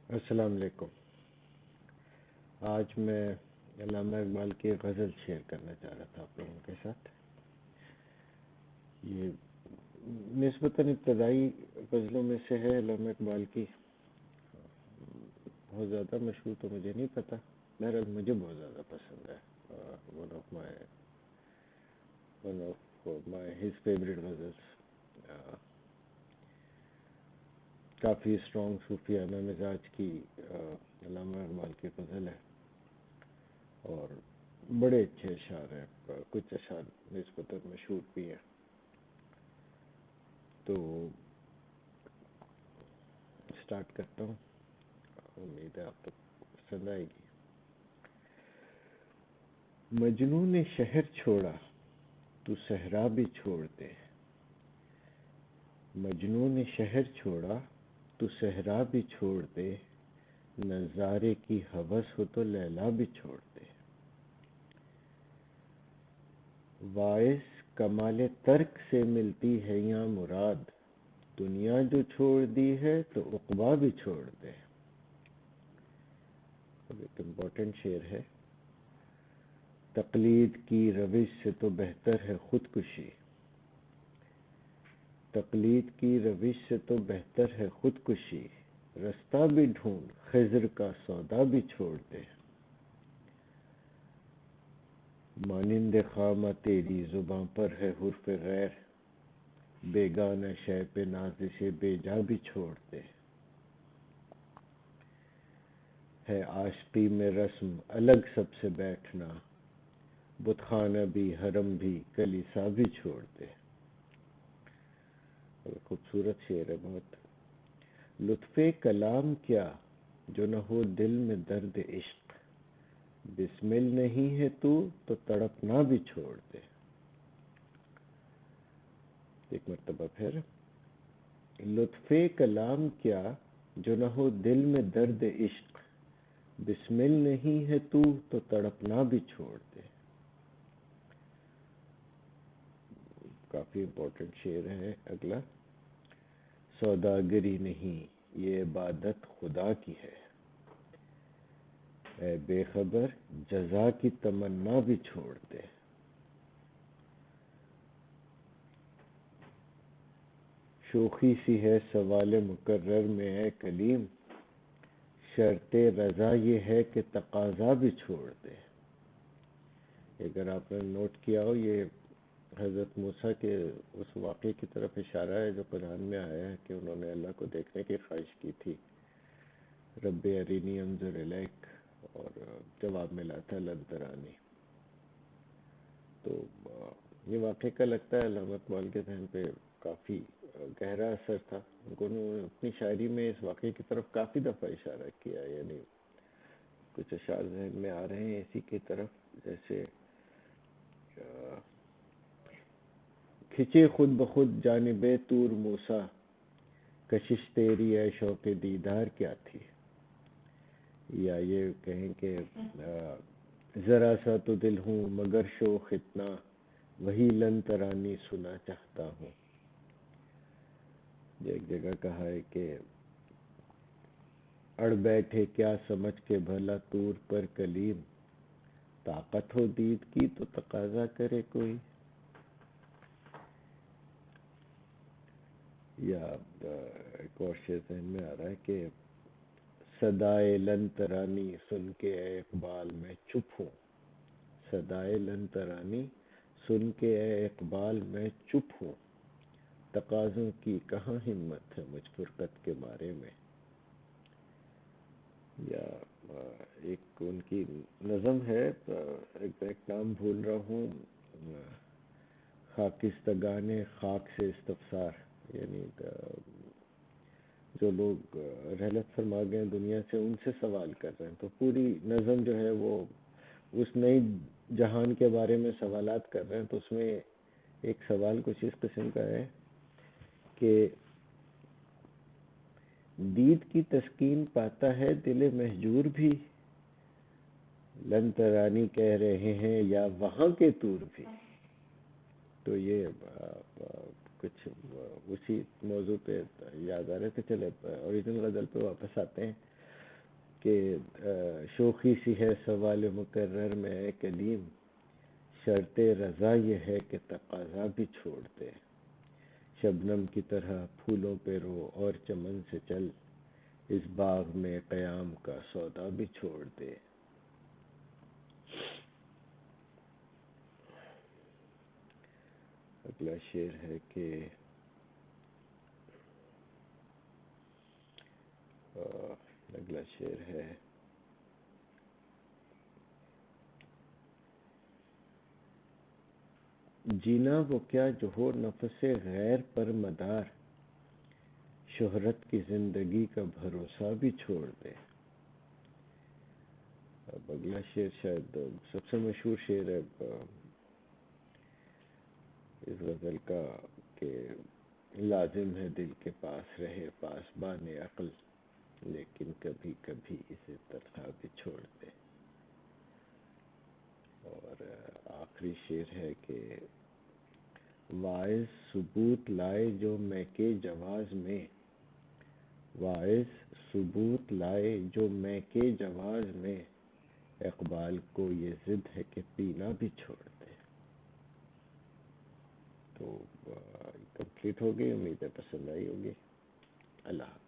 السلام علیکم۔ آج میں علامہ اقبال کی ایک غزل شیئر کرنا چاہ رہا تھا آپ لوگوں کے ساتھ۔ یہ نسبتاً ابتدائی غزلوں میں سے ہے علامہ اقبال کی۔ بہت زیادہ مشہور تو مجھے نہیں پتا، بہرحال مجھے بہت زیادہ پسند ہے۔ One of my his favourite ghazals. کافی اسٹرانگ صوفیانہ مزاج کی علامہ اقبال کی غزل ہے، اور بڑے اچھے اشعار ہیں، کچھ اشعار نسبتاً مشہور بھی ہیں۔ تو اسٹارٹ کرتا ہوں، امید ہے آپ تک پسند آئے گی۔ مجنوں نے شہر چھوڑا تو صحرا بھی چھوڑ دے، مجنوں نے شہر چھوڑا تو صحرا بھی چھوڑ دے، نظارے کی ہوس ہو تو لیلا بھی چھوڑ دے۔ باعث کمال ترک سے ملتی ہے یہاں مراد، دنیا جو چھوڑ دی ہے تو عقبیٰ بھی چھوڑ دے۔ اب ایک امپورٹنٹ شعر ہے۔ تقلید کی روش سے تو بہتر ہے خودکشی، تقلید کی روش سے تو بہتر ہے خودکشی، رستہ بھی ڈھونڈ خضر کا سودا بھی چھوڑ دے۔ مانند خامہ تیری زباں پر ہے حرف غیر، بیگانہ شے پہ نازش بے جا بھی چھوڑ دے۔ ہے عاشقی میں رسم الگ سب سے بیٹھنا، بت خانہ بھی حرم بھی کلیسا بھی چھوڑ دے۔ خوبصورت شعر ہے بہت۔ لطف کلام کیا جو نہ ہو دل میں درد عشق، بسمل نہیں ہے تو تڑپنا بھی چھوڑ دے۔ ایک مرتبہ پھر۔ لطف کلام کیا جو نہ ہو دل میں درد عشق، بسمل نہیں ہے تو تڑپنا بھی چھوڑ دے۔ کافی امپورٹنٹ شعر ہے اگلا۔ سوداگری نہیں یہ عبادت خدا کی ہے، اے بے خبر جزا کی تمنا بھی چھوڑ دے۔ شوخی سی ہے سوال مکرر میں اے کلیم، شرط رضا یہ ہے کہ تقاضا بھی چھوڑ دے۔ اگر آپ نے نوٹ کیا ہو، یہ حضرت موسیٰ کے اس واقعے کی طرف اشارہ ہے جو قرآن میں آیا ہے کہ انہوں نے اللہ کو دیکھنے کی خواہش کی تھی، رب ارینی انظر الیک، اور جواب ملا تھا لن ترانی۔ تو یہ واقعہ کا لگتا ہے علامہ اقبال کے ذہن پہ کافی گہرا اثر تھا۔ انہوں نے اپنی شاعری میں اس واقعے کی طرف کافی دفعہ اشارہ کیا، یعنی کچھ اشعار ذہن میں آ رہے ہیں اسی کی طرف، جیسے کھچے خود بخود جانب طور موسیٰ، کشش تیری اے شوق دیدار کیا تھی، یا یہ کہیں کہ ذرا سا تو دل ہوں مگر شوق اتنا، وہی لن ترانی سنا چاہتا ہوں۔ یہ ایک جگہ کہا ہے کہ اڑ بیٹھے کیا سمجھ کے بھلا طور پر کلیم، طاقت ہو دید کی تو تقاضا کرے کوئی۔ یا ایک اور شعر ذہن میں آ رہا ہے کہ صدائے لن ترانی سن کے اے اقبال میں چپ ہوں، صدائے لن ترانی سن کے اے اقبال میں چپ ہوں، تقاضوں کی کہاں ہمت ہے مجھ فرقت کے بارے میں۔ یا ایک ان کی نظم ہے، ایک نام بھول رہا ہوں، خاکستگان خاک سے استفسار، یعنی جو لوگ رحلت فرما گئے دنیا سے ان سے سوال کر رہے ہیں۔ تو پوری نظم جو ہے وہ اس نئی جہان کے بارے میں سوالات کر رہے ہیں۔ تو اس میں ایک سوال کچھ اس قسم کا ہے کہ دید کی تسکین پاتا ہے دل مہجور بھی، لن ترانی کہہ رہے ہیں یا وہاں کے طور بھی۔ تو یہ کچھ اسی موضوع پہ یاد آ رہے تھے، چلے اوریجنل غزل پہ واپس آتے ہیں۔ کہ شوخی سی ہے سوال مکرر میں اے کلیم، شرط رضا یہ ہے کہ تقاضا بھی چھوڑ دے، شبنم کی طرح پھولوں پہ رو اور چمن سے چل، اس باغ میں قیام کا سودا بھی چھوڑ دے۔ اگلا شعر ہے کہ اگلا شعر ہے جینا وہ کیا جو ہو نفس غیر پر مدار، شہرت کی زندگی کا بھروسہ بھی چھوڑ دے۔ اب اگلا شعر شاید سب سے مشہور شعر ہے اس غزل کا کہ لازم ہے دل کے پاس رہے پاسبان عقل، لیکن کبھی کبھی اسے تنہا بھی چھوڑ دے۔ اور آخری شعر ہے کہ واعظ ثبوت لائے جو میں کے جواز میں، واعظ ثبوت لائے جو میں کے جواز میں، اقبال کو یہ ضد ہے کہ پینا بھی چھوڑ دے۔ تو کمپلیٹ ہو گئی، امید ہے پسند آئی ہوگی۔ اللہ حافظ۔